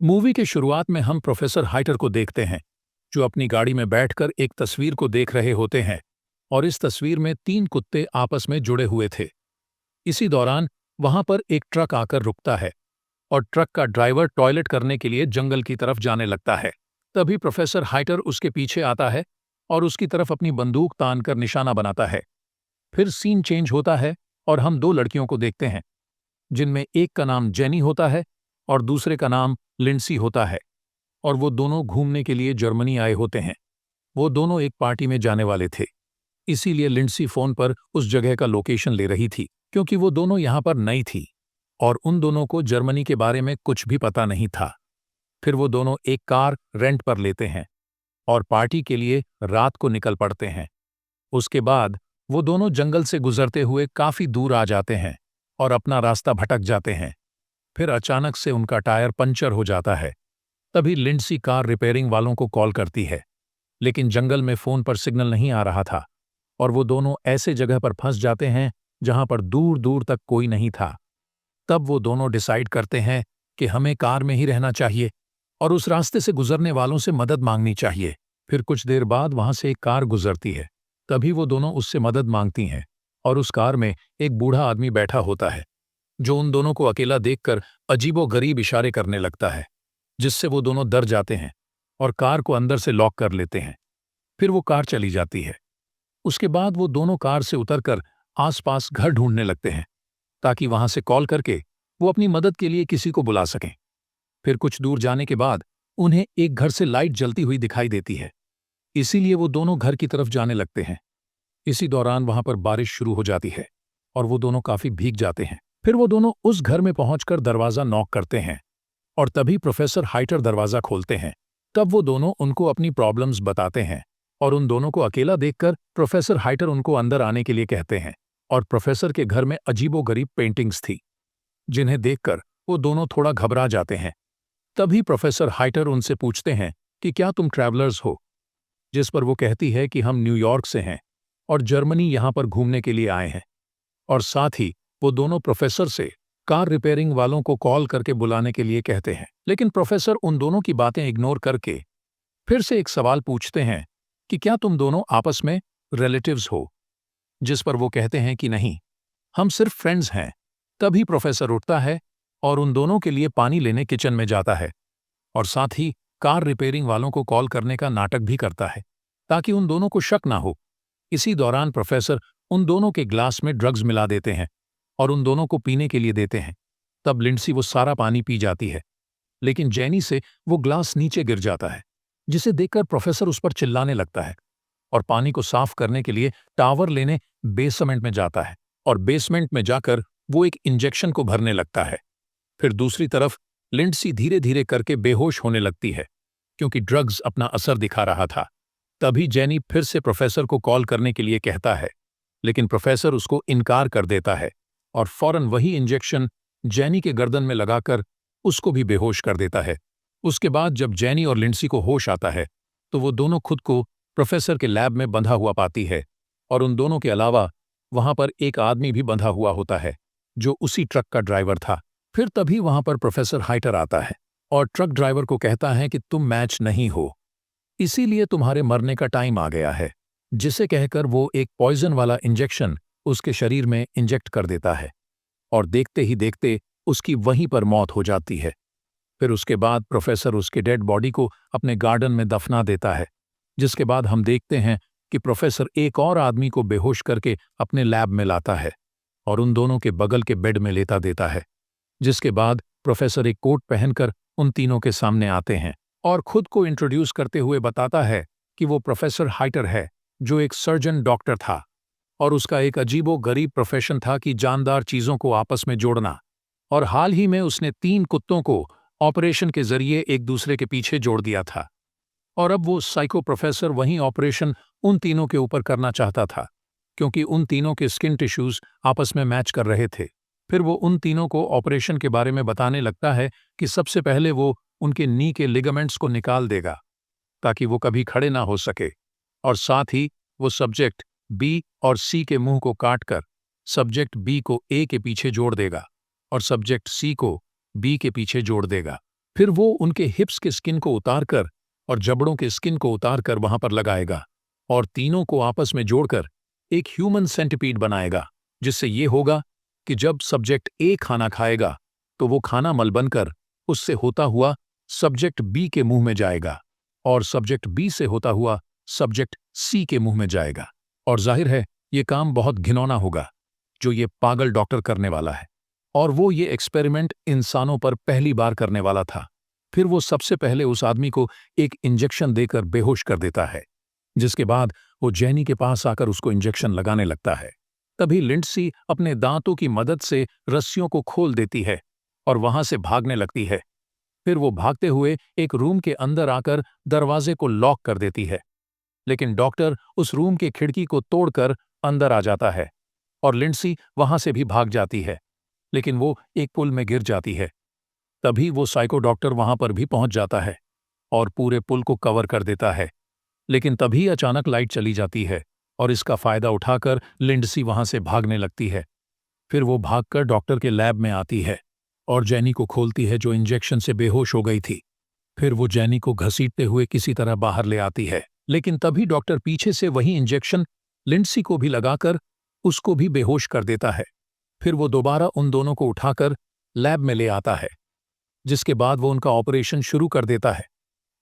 Movie के शुरुआत में हम प्रोफेसर हाइटर को देखते हैं, जो अपनी गाड़ी में बैठकर एक तस्वीर को देख रहे होते हैं और इस तस्वीर में तीन कुत्ते आपस में जुड़े हुए थे। इसी दौरान वहां पर एक ट्रक आकर रुकता है और ट्रक का ड्राइवर टॉयलेट करने के लिए जंगल की तरफ जाने लगता है। तभी प्रोफेसर हाइटर उसके पीछे आता है और उसकी तरफ अपनी बंदूक तान कर निशाना बनाता है। फिर सीन चेंज होता है और हम दो लड़कियों को देखते हैं, जिनमें एक का नाम जेनी होता है और दूसरे का नाम लिंडसी होता है, और वो दोनों घूमने के लिए जर्मनी आए होते हैं। वो दोनों एक पार्टी में जाने वाले थे, इसीलिए लिंडसी फोन पर उस जगह का लोकेशन ले रही थी, क्योंकि वो दोनों यहाँ पर नई थी और उन दोनों को जर्मनी के बारे में कुछ भी पता नहीं था। फिर वो दोनों एक कार रेंट पर लेते हैं और पार्टी के लिए रात को निकल पड़ते हैं। उसके बाद वो दोनों जंगल से गुजरते हुए काफी दूर आ जाते हैं और अपना रास्ता भटक जाते हैं। फिर अचानक से उनका टायर पंचर हो जाता है। तभी लिंडसी कार रिपेयरिंग वालों को कॉल करती है, लेकिन जंगल में फोन पर सिग्नल नहीं आ रहा था और वो दोनों ऐसे जगह पर फंस जाते हैं जहां पर दूर दूर तक कोई नहीं था। तब वो दोनों डिसाइड करते हैं कि हमें कार में ही रहना चाहिए और उस रास्ते से गुजरने वालों से मदद मांगनी चाहिए। फिर कुछ देर बाद वहां से एक कार गुजरती है। तभी वो दोनों उससे मदद मांगती हैं और उस कार में एक बूढ़ा आदमी बैठा होता है, जो उन दोनों को अकेला देखकर अजीबोगरीब इशारे करने लगता है, जिससे वो दोनों डर जाते हैं और कार को अंदर से लॉक कर लेते हैं। फिर वो कार चली जाती है। उसके बाद वो दोनों कार से उतरकर आसपास घर ढूंढने लगते हैं, ताकि वहां से कॉल करके वो अपनी मदद के लिए किसी को बुला सकें। फिर कुछ दूर जाने के बाद उन्हें एक घर से लाइट जलती हुई दिखाई देती है, इसीलिए वो दोनों घर की तरफ जाने लगते हैं। इसी दौरान वहां पर बारिश शुरू हो जाती है और वो दोनों काफी भीग जाते हैं। फिर वो दोनों उस घर में पहुंचकर दरवाजा नॉक करते हैं और तभी प्रोफेसर हाइटर दरवाजा खोलते हैं। तब वो दोनों उनको अपनी प्रॉब्लम्स बताते हैं और उन दोनों को अकेला देखकर प्रोफेसर हाइटर उनको अंदर आने के लिए कहते हैं। और प्रोफेसर के घर में अजीबोगरीब पेंटिंग्स थी, जिन्हें देखकर वो दोनों थोड़ा घबरा जाते हैं। तभी प्रोफेसर हाइटर उनसे पूछते हैं कि क्या तुम ट्रैवलर्स हो, जिस पर वो कहती है कि हम न्यूयॉर्क से हैं और जर्मनी यहाँ पर घूमने के लिए आए हैं। और साथ ही वो दोनों प्रोफेसर से कार रिपेयरिंग वालों को कॉल करके बुलाने के लिए कहते हैं। लेकिन प्रोफेसर उन दोनों की बातें इग्नोर करके फिर से एक सवाल पूछते हैं कि क्या तुम दोनों आपस में रिलेटिव्स हो, जिस पर वो कहते हैं कि नहीं, हम सिर्फ फ्रेंड्स हैं। तभी प्रोफेसर उठता है और उन दोनों के लिए पानी लेने किचन में जाता है और साथ ही कार रिपेयरिंग वालों को कॉल करने का नाटक भी करता है, ताकि उन दोनों को शक ना हो। इसी दौरान प्रोफेसर उन दोनों के ग्लास में ड्रग्स मिला देते हैं और उन दोनों को पीने के लिए देते हैं। तब लिंडसी वो सारा पानी पी जाती है, लेकिन जेनी से वो ग्लास नीचे गिर जाता है, जिसे देखकर प्रोफेसर उस पर चिल्लाने लगता है और पानी को साफ करने के लिए टावर लेने बेसमेंट में जाता है और बेसमेंट में जाकर वो एक इंजेक्शन को भरने लगता है। फिर दूसरी तरफ लिंडसी धीरे धीरे करके बेहोश होने लगती है, क्योंकि ड्रग्स अपना असर दिखा रहा था। तभी जेनी फिर से प्रोफेसर को कॉल करने के लिए कहता है, लेकिन प्रोफेसर उसको इनकार कर देता है और फौरन वही इंजेक्शन जेनी के गर्दन में लगाकर उसको भी बेहोश कर देता है। उसके बाद जब जेनी और लिंडसी को होश आता है, तो वो दोनों खुद को प्रोफेसर के लैब में बंधा हुआ पाती है और उन दोनों के अलावा वहां पर एक आदमी भी बंधा हुआ होता है, जो उसी ट्रक का ड्राइवर था। फिर तभी वहां पर प्रोफेसर हाइटर आता है और ट्रक ड्राइवर को कहता है कि तुम मैच नहीं हो, इसीलिए तुम्हारे मरने का टाइम आ गया है, जिसे कहकर वो एक पॉइजन वाला इंजेक्शन उसके शरीर में इंजेक्ट कर देता है और देखते ही देखते उसकी वहीं पर मौत हो जाती है। फिर उसके बाद प्रोफेसर उसके डेड बॉडी को अपने गार्डन में दफना देता है, जिसके बाद हम देखते हैं कि प्रोफेसर एक और आदमी को बेहोश करके अपने लैब में लाता है और उन दोनों के बगल के बेड में लेटा देता है। जिसके बाद प्रोफेसर एक कोट पहनकर उन तीनों के सामने आते हैं और खुद को इंट्रोड्यूस करते हुए बताता है कि वो प्रोफेसर हाइटर है, जो एक सर्जन डॉक्टर था और उसका एक अजीबो गरीब प्रोफेशन था कि जानदार चीजों को आपस में जोड़ना। और हाल ही में उसने 3 कुत्तों को ऑपरेशन के जरिए एक दूसरे के पीछे जोड़ दिया था और अब वो साइको प्रोफेसर वही ऑपरेशन उन तीनों के ऊपर करना चाहता था, क्योंकि उन तीनों के स्किन टिश्यूज आपस में मैच कर रहे थे। फिर वो उन तीनों को ऑपरेशन के बारे में बताने लगता है कि सबसे पहले वो उनके नी के लिगामेंट्स को निकाल देगा, ताकि वो कभी खड़े ना हो सके, और साथ ही वो सब्जेक्ट बी और सी के मुंह को काटकर सब्जेक्ट बी को ए के पीछे जोड़ देगा और सब्जेक्ट सी को बी के पीछे जोड़ देगा। फिर वो उनके हिप्स के स्किन को उतारकर और जबड़ों के स्किन को उतारकर वहां पर लगाएगा और तीनों को आपस में जोड़कर एक ह्यूमन सेंटिपीड बनाएगा, जिससे ये होगा कि जब सब्जेक्ट ए खाना खाएगा तो वो खाना मल बनकर उससे होता हुआ सब्जेक्ट बी के मुंह में जाएगा और सब्जेक्ट बी से होता हुआ सब्जेक्ट सी के मुंह में जाएगा। और जाहिर है ये काम बहुत घिनौना होगा जो ये पागल डॉक्टर करने वाला है, और वो ये एक्सपेरिमेंट इंसानों पर पहली बार करने वाला था। फिर वो सबसे पहले उस आदमी को एक इंजेक्शन देकर बेहोश कर देता है, जिसके बाद वो जैनी के पास आकर उसको इंजेक्शन लगाने लगता है। तभी लिंडसी अपने दांतों की मदद से रस्सियों को खोल देती है और वहां से भागने लगती है। फिर वो भागते हुए एक रूम के अंदर आकर दरवाजे को लॉक कर देती है, लेकिन डॉक्टर उस रूम के खिड़की को तोड़कर अंदर आ जाता है और लिंडसी वहां से भी भाग जाती है, लेकिन वो एक पुल में गिर जाती है। तभी वो साइको डॉक्टर वहां पर भी पहुंच जाता है और पूरे पुल को कवर कर देता है, लेकिन तभी अचानक लाइट चली जाती है और इसका फायदा उठाकर लिंडसी वहां से भागने लगती है। फिर वो भागकर डॉक्टर के लैब में आती है और जैनी को खोलती है जो इंजेक्शन से बेहोश हो गई थी। फिर वो जैनी को घसीटते हुए किसी तरह बाहर ले आती है, लेकिन तभी डॉक्टर पीछे से वही इंजेक्शन लिंडसी को भी लगाकर उसको भी बेहोश कर देता है। फिर वो दोबारा उन दोनों को उठाकर लैब में ले आता है, जिसके बाद वो उनका ऑपरेशन शुरू कर देता है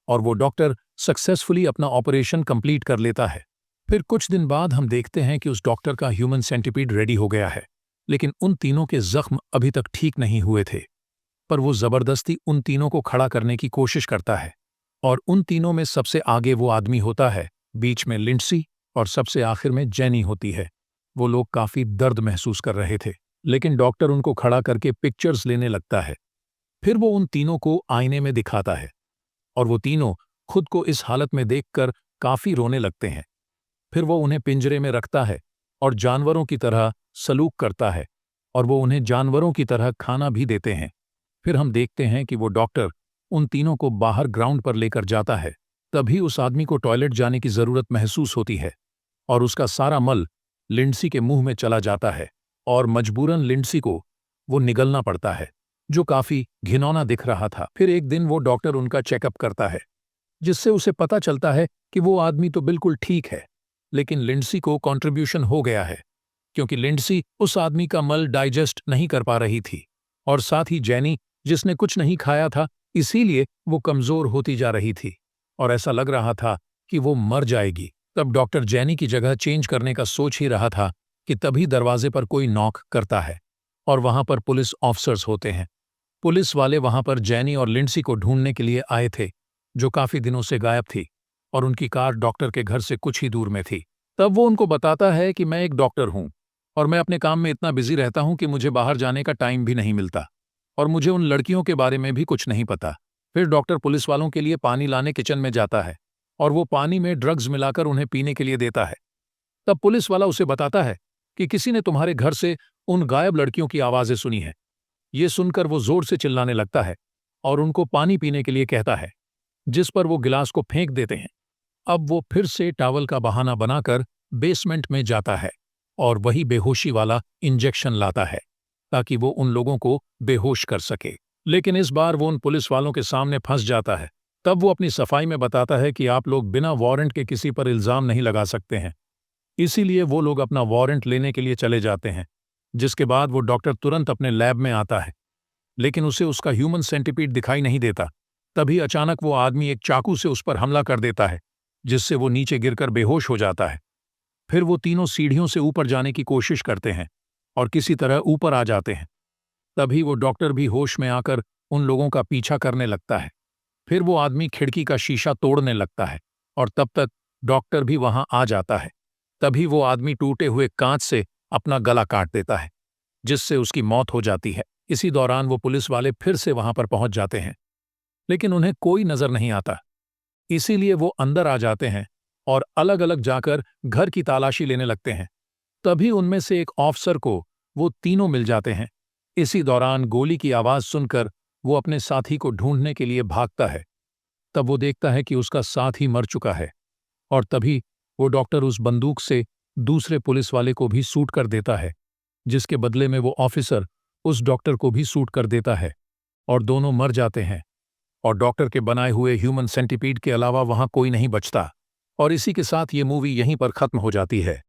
और वो डॉक्टर सक्सेसफुली अपना ऑपरेशन कंप्लीट कर लेता है। फिर कुछ दिन बाद हम देखते हैं कि उस डॉक्टर का ह्यूमन सेंटिपीड रेडी हो गया है, लेकिन उन तीनों के जख्म अभी तक ठीक नहीं हुए थे। पर वो जबरदस्ती उन तीनों को खड़ा करने की कोशिश करता है और उन तीनों में सबसे आगे वो आदमी होता है, बीच में लिंडसी और सबसे आखिर में जेनी होती है। वो लोग काफी दर्द महसूस कर रहे थे, लेकिन डॉक्टर उनको खड़ा करके पिक्चर्स लेने लगता है। फिर वो उन तीनों को आईने में दिखाता है और वो तीनों खुद को इस हालत में देखकर काफी रोने लगते हैं। फिर वो उन्हें पिंजरे में रखता है और जानवरों की तरह सलूक करता है और वो उन्हें जानवरों की तरह खाना भी देते हैं। फिर हम देखते हैं कि वो डॉक्टर उन तीनों को बाहर ग्राउंड पर लेकर जाता है। तभी उस आदमी को टॉयलेट जाने की जरूरत महसूस होती है और उसका सारा मल लिंडसी के मुंह में चला जाता है और मजबूरन लिंडसी को वो निगलना पड़ता है, जो काफी घिनौना दिख रहा था। फिर एक दिन वो डॉक्टर उनका चेकअप करता है, जिससे उसे पता चलता है कि वो आदमी तो बिल्कुल ठीक है, लेकिन लिंडसी को कॉन्ट्रीब्यूशन हो गया है, क्योंकि लिंडसी उस आदमी का मल डाइजेस्ट नहीं कर पा रही थी और साथ ही जैनी, जिसने कुछ नहीं खाया था, इसीलिए वो कमजोर होती जा रही थी और ऐसा लग रहा था कि वो मर जाएगी। तब डॉक्टर जैनी की जगह चेंज करने का सोच ही रहा था कि तभी दरवाजे पर कोई नॉक करता है और वहां पर पुलिस ऑफिसर्स होते हैं। पुलिस वाले वहां पर जैनी और लिंडसी को ढूंढने के लिए आए थे, जो काफी दिनों से गायब थी और उनकी कार डॉक्टर के घर से कुछ ही दूर में थी। तब वो उनको बताता है कि मैं एक डॉक्टर हूं और मैं अपने काम में इतना बिजी रहता हूं कि मुझे बाहर जाने का टाइम भी नहीं मिलता और मुझे उन लड़कियों के बारे में भी कुछ नहीं पता। फिर डॉक्टर पुलिस वालों के लिए पानी लाने किचन में जाता है और वो पानी में ड्रग्स मिलाकर उन्हें पीने के लिए देता है। तब पुलिस वाला उसे बताता है कि किसी ने तुम्हारे घर से उन गायब लड़कियों की आवाजें सुनी है। ये सुनकर वो जोर से चिल्लाने लगता है और उनको पानी पीने के लिए कहता है, जिस पर वो गिलास को फेंक देते हैं। अब वो फिर से टॉवल का बहाना बनाकर बेसमेंट में जाता है और वही बेहोशी वाला इंजेक्शन लाता है ताकि वो उन लोगों को बेहोश कर सके। लेकिन इस बार वो उन पुलिस वालों के सामने फंस जाता है। तब वो अपनी सफाई में बताता है कि आप लोग बिना वारंट के किसी पर इल्जाम नहीं लगा सकते हैं, इसीलिए वो लोग अपना वारंट लेने के लिए चले जाते हैं। जिसके बाद वो डॉक्टर तुरंत अपने लैब में आता है, लेकिन उसे उसका ह्यूमन सेंटिपीड दिखाई नहीं देता। तभी अचानक वो आदमी एक चाकू से उस पर हमला कर देता है, जिससे वो नीचे गिरकर बेहोश हो जाता है। फिर वो तीनों सीढ़ियों से ऊपर जाने की कोशिश करते हैं और किसी तरह ऊपर आ जाते हैं। तभी वो डॉक्टर भी होश में आकर उन लोगों का पीछा करने लगता है। फिर वो आदमी खिड़की का शीशा तोड़ने लगता है और तब तक डॉक्टर भी वहां आ जाता है। तभी वो आदमी टूटे हुए कांच से अपना गला काट देता है, जिससे उसकी मौत हो जाती है। इसी दौरान वो पुलिस वाले फिर से वहां पर पहुंच जाते हैं, लेकिन उन्हें कोई नजर नहीं आता। इसीलिए वो अंदर आ जाते हैं और अलग अलग जाकर घर की तलाशी लेने लगते हैं। तभी उनमें से एक ऑफिसर को वो तीनों मिल जाते हैं। इसी दौरान गोली की आवाज सुनकर वो अपने साथी को ढूंढने के लिए भागता है। तब वो देखता है कि उसका साथी मर चुका है और तभी वो डॉक्टर उस बंदूक से दूसरे पुलिस वाले को भी शूट कर देता है, जिसके बदले में वो ऑफिसर उस डॉक्टर को भी शूट कर देता है और दोनों मर जाते हैं। और डॉक्टर के बनाए हुए ह्यूमन सेंटिपीड के अलावा वहां कोई नहीं बचता। और इसी के साथ ये मूवी यहीं पर खत्म हो जाती है।